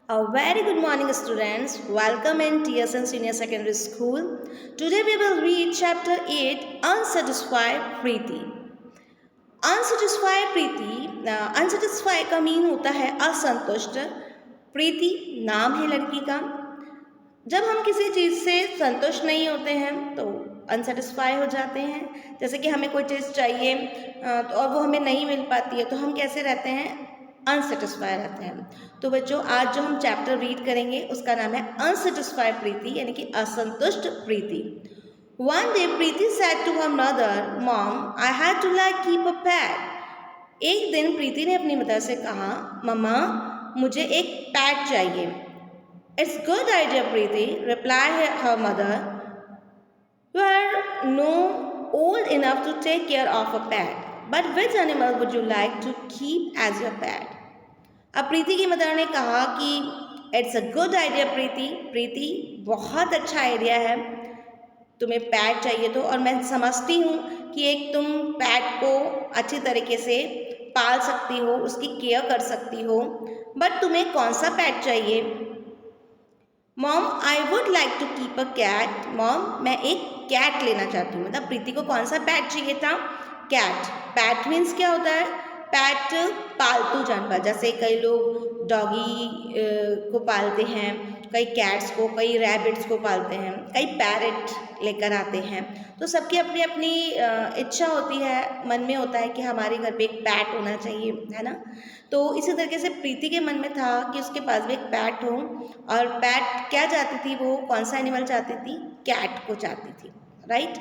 A very good morning, students. Welcome in TSN Senior Secondary School. Today we will read Chapter 8 Unsatisfied Preeti. Unsatisfied का mean होता है असंतुष्ट. प्रीति नाम है लड़की का. जब हम किसी चीज़ से संतुष्ट नहीं होते हैं तो अनसेटिस्फाई हो जाते हैं. जैसे कि हमें कोई चीज़ चाहिए और वो हमें नहीं मिल पाती है तो हम कैसे रहते हैं, अनसेटिस्फाई रहते हैं. तो बच्चों आज जो हम चैप्टर रीड करेंगे उसका नाम है अनसेटिस्फाइड प्रीति यानी कि असंतुष्ट प्रीति. One day Preeti said to her mother, Mom, I had to keep a pet. एक दिन प्रीति ने अपनी मदर से कहा, मम्मा मुझे एक पैट चाहिए. It's good idea, Preeti, replied her mother. You are no old enough to take care of a pet, but which animal would you like to keep as your pet? अब प्रीति की mother ने कहा कि it's a good idea प्रीति बहुत अच्छा idea है, तुम्हें PAT चाहिए तो. और मैं समझती हूँ कि एक तुम पैट को अच्छी तरीके से पाल सकती हो, उसकी केयर कर सकती हो, बट तुम्हें कौन सा पैट चाहिए? Mom I would like to keep a cat. Mom मैं एक कैट लेना चाहती हूँ. मतलब प्रीति को कौन सा पैट चाहिए था? कैट. पैट मीन्स क्या होता है? पैट पालतू जानवर. जैसे कई लोग डॉगी को पालते हैं, कई कैट्स को, कई रैबिट्स को पालते हैं, कई पैरट लेकर आते हैं. तो सबकी अपनी अपनी इच्छा होती है, मन में होता है कि हमारे घर पे एक पैट होना चाहिए, है ना. तो इसी तरीके से प्रीति के मन में था कि उसके पास भी एक पैट हो. और पैट क्या चाहती थी, वो कौन सा एनिमल चाहती थी? कैट को चाहती थी, राइट.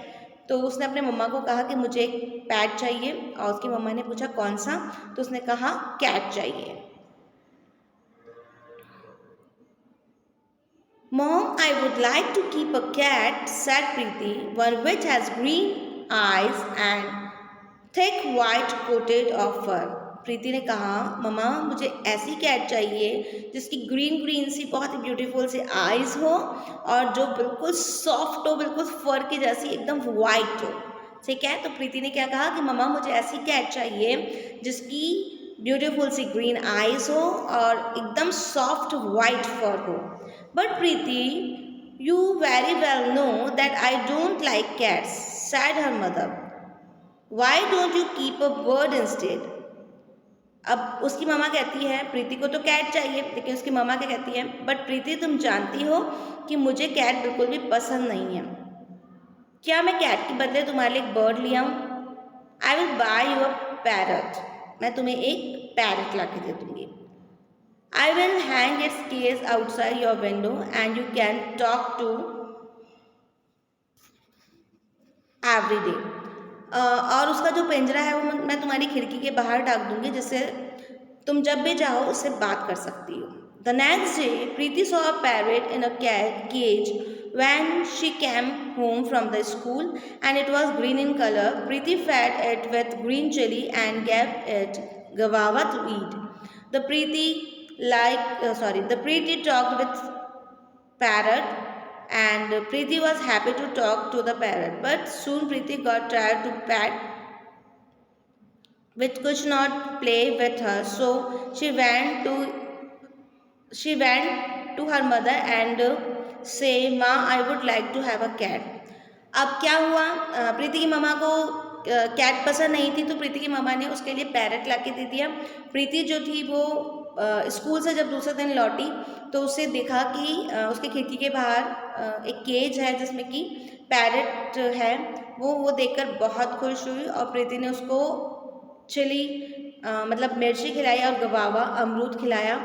तो उसने अपने मम्मा को कहा कि मुझे एक पैट चाहिए और उसकी मम्मा ने पूछा कौन सा, तो उसने कहा कैट चाहिए. Mom, I would like to keep a cat, said Preeti, one which has green eyes and thick white coated of fur. प्रीति ने कहा, मम्मा मुझे ऐसी कैट चाहिए जिसकी ग्रीन ग्रीन सी बहुत ही ब्यूटीफुल सी आईज हो और जो बिल्कुल सॉफ्ट हो, बिल्कुल फर की जैसी एकदम वाइट हो. ठीक है. तो प्रीति ने क्या कहा कि मम्मा मुझे ऐसी कैट चाहिए जिसकी ब्यूटीफुल सी ग्रीन आईज हो और एकदम सॉफ्ट वाइट फर हो. But Preeti, you very well know that I don't like cats, said her mother. Why don't you keep a bird instead? अब उसकी मामा कहती है प्रीति को तो कैट चाहिए, लेकिन उसकी मामा क्या कहती है, बट प्रीति तुम जानती हो कि मुझे कैट बिल्कुल भी पसंद नहीं है. क्या मैं कैट के बदले तुम्हारे लिए एक बर्ड ले आऊँ? I will buy you a parrot. मैं तुम्हें एक पैरट ला के दे दूँगी. I will hang its cage outside your window and you can talk to every day. और उसका जो पिंजरा है वो मैं तुम्हारी खिड़की के बाहर डाल दूंगी जिससे तुम जब भी चाहो उससे बात कर सकती हो. The next day, Preeti saw a parrot in a cage when she came home from the school and it was green in color. Preeti fed it with green chili and gave it guava to eat. The Preeti talked with parrot and Preeti was happy to talk to the parrot. But soon Preeti got tired to pet which could not play with her. So she went to her mother and say, Ma, I would like to have a cat. अब क्या हुआ, प्रीति की मामा को cat पसंद नहीं थी तो प्रीति की मामा ने उसके लिए पैरट ला के दे दिया. प्रीति जो थी वो स्कूल से जब दूसरे दिन लौटी तो उसे देखा कि उसके खिड़की के बाहर एक केज है जिसमें कि पैरट है. वो देखकर बहुत खुश हुई और प्रीति ने उसको चिली मतलब मिर्ची खिलाई और गवावा अमरूद खिलाया.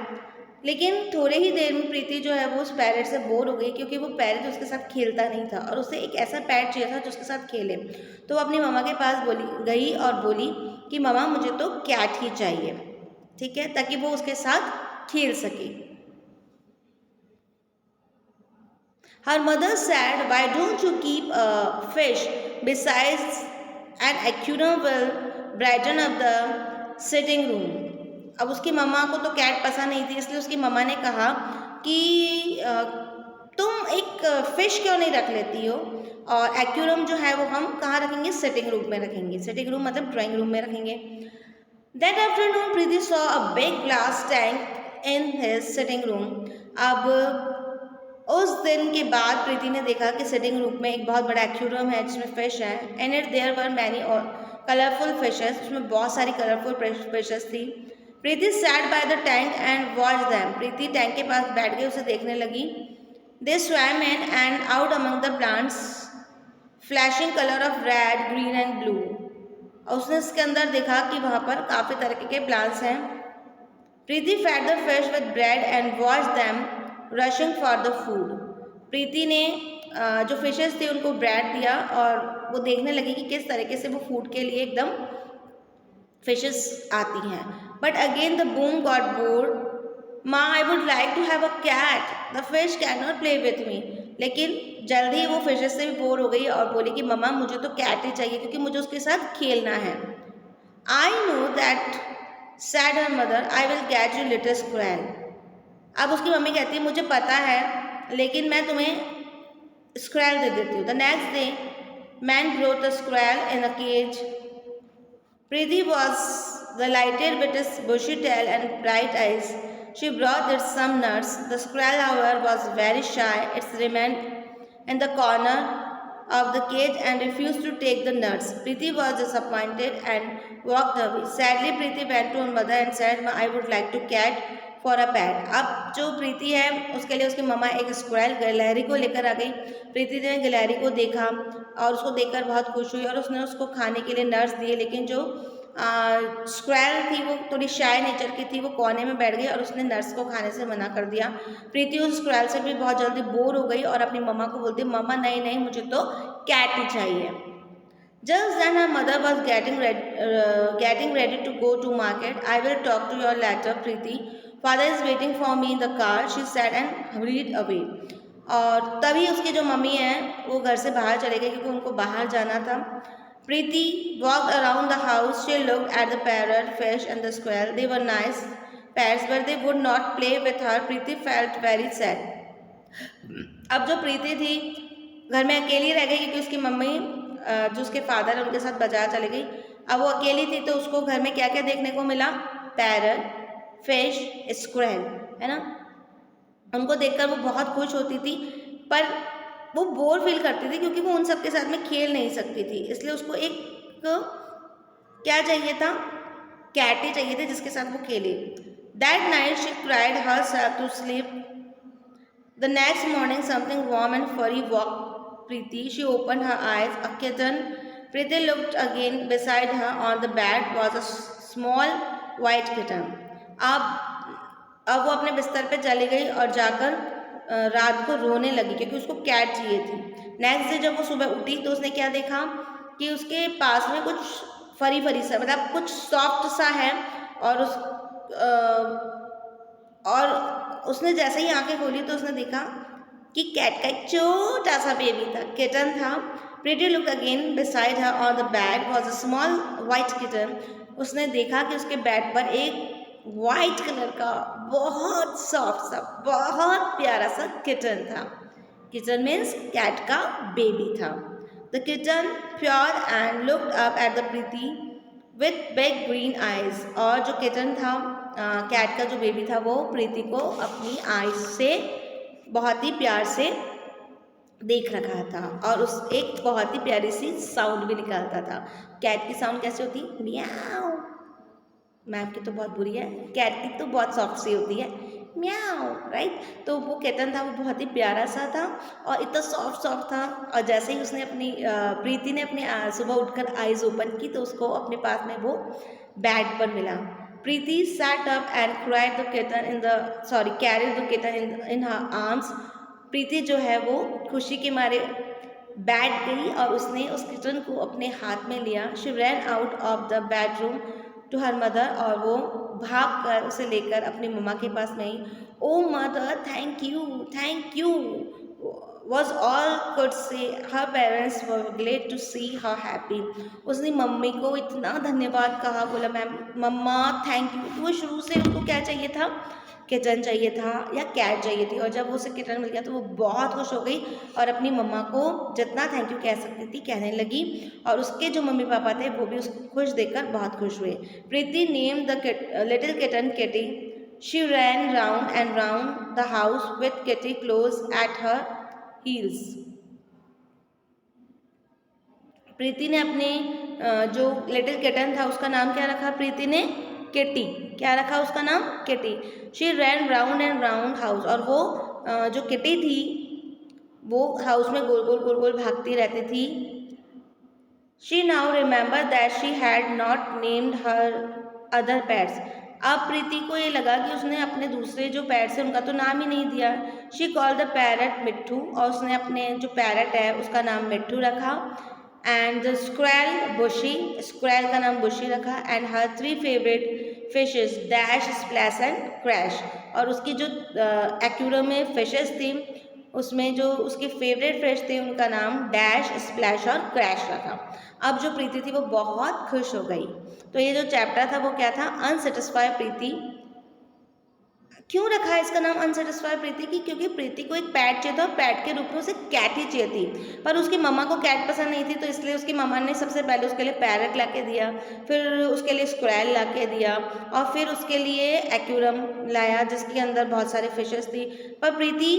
लेकिन थोड़े ही देर में प्रीति जो है वो उस पैरट से बोर हो गई क्योंकि वो पैरट उसके साथ खेलता नहीं था और उसे एक ऐसा पैट चाहिए था जो उसके साथ खेले. तो वो अपनी मामा के पास गई और बोली कि मामा मुझे तो कैट ही चाहिए, ठीक है, ताकि वो उसके साथ खेल सके. Her mother said, why don't you keep a fish? Besides, an aquarium will brighten up the sitting room. अब उसकी मम्मा को तो कैट पसंद नहीं थी इसलिए उसकी मम्मा ने कहा कि तुम एक फिश क्यों नहीं रख लेती हो और एक्वेरियम जो है वो हम कहाँ रखेंगे? सिटिंग रूम में रखेंगे. सिटिंग रूम मतलब ड्राइंग रूम में रखेंगे. That afternoon, Preeti saw a big glass tank in his sitting room. अब उस दिन के बाद प्रीति ने देखा कि सिटिंग रूम में एक बहुत बड़ा एक्वेरियम है जिसमें फिश है. And it there were many colourful fishes. उसमें बहुत सारी कलरफुल फिशेस थी. Preeti sat by the tank and watch them. Preeti tank के पास बैठ गई, उसे देखने लगी. They swam in and out among the plants flashing colour of red, green and blue. और उसने इसके अंदर देखा कि वहाँ पर काफ़ी तरह के प्लांट्स हैं. Preeti fed the fish with bread and watch them rushing for the food. Preeti ने जो फिशेस थे उनको ब्रेड दिया और वो देखने लगी कि किस तरीके से वो फूड के लिए एकदम फिशेस आती हैं. But again the boom got bored. माँ, I would like to have a cat. The fish can not play with me. लेकिन जल्दी ही वो फिशेस से भी बोर हो गई और बोली कि मम्मा मुझे तो कैट ही चाहिए क्योंकि मुझे उसके साथ खेलना है. I know that said her mother, I will get you little squirrel. अब उसकी मम्मी कहती है मुझे पता है लेकिन मैं तुम्हें स्क्वेल दे देती हूँ. The next day man brought a squirrel in a cage. Preeti was delighted with its bushy tail and bright eyes. She brought it some nuts. The squirrel, however, was very shy. It remained in the corner of the cage and refused to take the nuts. Preeti was disappointed and walked away. Sadly, Preeti went to her mother and said, I would like to cat for a pet. अब जो प्रीति है उसके लिए उसकी मम्मा एक स्क्वेल गिलहरी को लेकर आ गई. प्रीति ने गिलहरी को देखा और उसको देखकर बहुत खुश हुई और उसने उसको खाने के लिए नट्स दिए. लेकिन जो स्क्वेल थी वो थोड़ी शाय नेचर की थी, वो कोने में बैठ गई और उसने नट्स को खाने से मना कर दिया. प्रीति उस स्क्वेल से भी बहुत जल्दी बोर हो गई और अपनी मम्मा को बोलती मम्मा नहीं नहीं मुझे तो कैट ही चाहिए. Just then her mother was getting ready to go to market. I will talk to you later, Preeti. Father is waiting for me in the car, she said and hurried away. और तभी उसकी जो mummy है वो घर से बाहर चले गए क्योंकि उनको बाहर जाना था. Preeti walked around the house. She looked at the parrot, fish and the squirrel. They were nice pets, but they would not play with her. Preeti felt very sad. अब जो प्रीति थी घर में अकेली रह गई क्योंकि उसकी मम्मी जो उसके फादर है उनके साथ बाजार चली गई. अब वो अकेली थी तो उसको घर में क्या क्या देखने को मिला? पैरट, फिश, स्क्वेल, है ना. उनको देखकर वो बहुत खुश होती थी पर वो बोर फील करती थी क्योंकि वो उन सब के साथ में खेल नहीं सकती थी. इसलिए उसको एक क्या चाहिए था? कैट ही चाहिए थे जिसके साथ वो खेले. That night she cried herself to sleep. The next morning something warm and furry walked Preeti. She opened her eyes. A kitten. Preeti looked again. Beside her on the bed was a small white kitten. अब वो अपने बिस्तर पे चली गई और जाकर रात को रोने लगी क्योंकि उसको कैट चाहिए थी. नेक्स्ट डे जब वो सुबह उठी तो उसने क्या देखा कि उसके पास में कुछ फरी फरी सा मतलब कुछ सॉफ्ट सा है और उसने जैसे ही आंखें खोली तो उसने देखा कि कैट का एक छोटा सा बेबी था, किटन था. Preeti look again. Beside her on the bed was a small white kitten. उसने देखा कि उसके बेड पर एक वाइट कलर का बहुत सॉफ्ट सा बहुत प्यारा सा किटन था. किटन मीन्स कैट का बेबी था. The kitten pure and looked up at the Preeti with big green eyes. और जो किटन था कैट का जो बेबी था वो प्रीति को अपनी आइज से बहुत ही प्यार से देख रखा था और उस एक बहुत ही प्यारी सी साउंड भी निकालता था. कैट की साउंड कैसे होती? म्याऊ. मैम की तो बहुत बुरी है, कैट की तो बहुत सॉफ्ट सी होती है, म्याऊ, राइट. तो वो किटन था वो बहुत ही प्यारा सा था और इतना सॉफ्ट था. और जैसे ही उसने अपनी प्रीति ने अपनी सुबह उठकर आइज ओपन की तो उसको अपने पास में वो बेड पर मिला. Preeti sat up and carried the kitten in her arms. प्रीति जो है वो खुशी के मारे बैठ गई और उसने उस किटन को अपने हाथ में लिया. She ran out of the bedroom to her mother और वो भाग कर उसे लेकर अपनी मम्मा के पास गई. Oh mother, thank you was all could say. Her parents were glad to see her happy. उसने मम्मी को इतना धन्यवाद कहा, बोला मैम मम्मा थैंक यू. तो वो शुरू से उसको क्या चाहिए था? किटन चाहिए था या कैट चाहिए थी. और जब वो उसे किटन मिल गया तो वो बहुत खुश हो गई और अपनी मम्मा को जितना थैंक यू कह सकती थी कहने लगी. और उसके जो मम्मी पापा थे वो भी उसको खुश देखकर बहुत खुश हुए. Preeti name the little kitten kitty. She ran round and round the house with Kitty close at her heels. प्रीति ने अपने जो लिटिल किटन था उसका नाम क्या रखा प्रीति ने? किटी। क्या रखा उसका नाम? Kitty. She rain round and round house, और वो जो किटी थी वो हाउस में गोल गोल गोल गोल भागती रहती थी। She now remember that she had not named her other pets. अब प्रीति को ये लगा कि उसने अपने दूसरे जो पैट्स हैं उनका तो नाम ही नहीं दिया। शी कॉल द पैरट मिट्ठू, और उसने अपने जो पैरट है उसका नाम मिट्ठू रखा। एंड द स्क्वैल बुशी, स्क्वैल का नाम बुशी रखा। And her 3 favourite fishes dash splash and crash, और उसकी जो एक्वेरियम में फिशेस थी उसमें जो उसके फेवरेट फिश थे उनका नाम डैश स्प्लैश और क्रैश रखा। अब जो प्रीति थी वो बहुत खुश हो गई। तो ये जो चैप्टर था वो क्या था? अनसेटिस्फाइड प्रीति। क्यों रखा है इसका नाम अनसेटिस्फाइड प्रीति की? क्योंकि प्रीति को एक पैट चाहिए था, और पैट के रूप में उसे कैट ही चाहिए थी, पर उसकी मम्मा को कैट पसंद नहीं थी, तो इसलिए उसकी मम्मा ने सबसे पहले उसके लिए पैरट ला के दिया, फिर उसके लिए स्क्वैल ला के दिया, और फिर उसके लिए एक्वेरियम लाया जिसके अंदर बहुत सारे फिशेस थी। पर प्रीति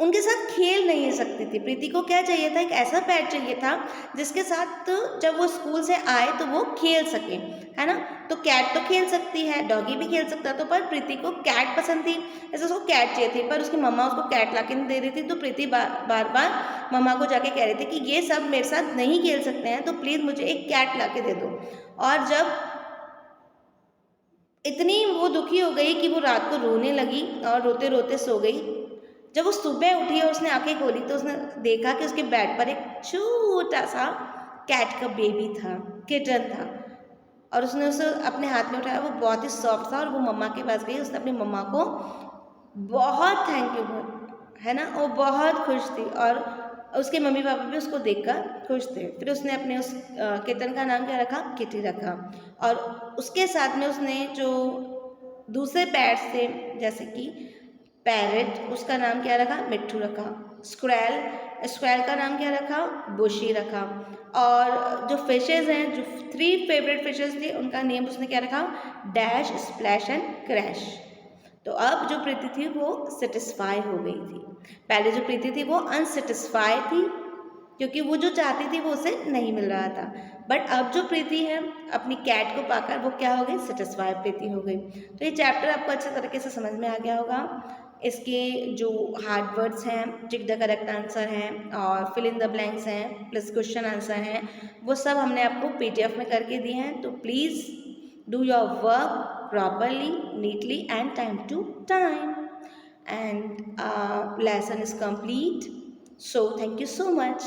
उनके साथ खेल नहीं सकती थी। प्रीति को क्या चाहिए था? एक ऐसा पैट चाहिए था जिसके साथ जब वो स्कूल से आए तो वो खेल सके, है ना। तो कैट तो खेल सकती है, डॉगी भी खेल सकता, तो पर प्रीति को कैट पसंद थी, ऐसे उसको कैट चाहिए थी, पर उसकी मम्मा उसको कैट ला के नहीं दे रही थी। तो प्रीति बार बार मम्मा को जाके कह रही थी कि ये सब मेरे साथ नहीं खेल सकते हैं, तो प्लीज़ मुझे एक कैट ला के दे दो। और जब इतनी वो दुखी हो गई कि वो रात को रोने लगी और रोते रोते सो गई। जब वो सुबह उठी और उसने आंखें खोली तो उसने देखा कि उसके बेड पर एक छोटा सा कैट का बेबी था, किटन था, और उसने उसे अपने हाथ में उठाया। वो बहुत ही सॉफ्ट था, और वो मम्मा के पास गई। उसने अपनी मम्मा को बहुत थैंक यू बोला, है ना। वो बहुत खुश थी, और उसके मम्मी पापा भी उसको देखकर खुश थे। फिर उसने अपने उस किटन का नाम क्या रखा? किटी रखा। और उसके साथ में उसने जो दूसरे पैट्स थे जैसे कि पैरेट, उसका नाम क्या रखा? मिट्ठू रखा। स्क्वैल का नाम क्या रखा? बुशी रखा। और जो फिशेस हैं, जो 3 फेवरेट फिशेस थी उनका नेम उसने क्या रखा? Dash splash and crash. तो अब जो प्रीति थी वो सेटिस्फाई हो गई थी। पहले जो प्रीति थी वो अनसेटिस्फाई थी, क्योंकि वो जो चाहती थी वो उसे नहीं मिल रहा था। बट अब जो प्रीति है अपनी कैट को पाकर वो क्या हो गई? सेटिस्फाइड प्रीति हो गई। तो ये चैप्टर आपको अच्छे तरीके से समझ में आ गया होगा। इसके जो हार्ड वर्ड्स हैं, टिक द करेक्ट आंसर हैं, और फिल इन द ब्लैंक्स हैं, प्लस क्वेश्चन आंसर हैं, वो सब हमने आपको PDF में करके दिए हैं। तो please do your work properly, neatly and time to time. And lesson is complete. So thank you so much.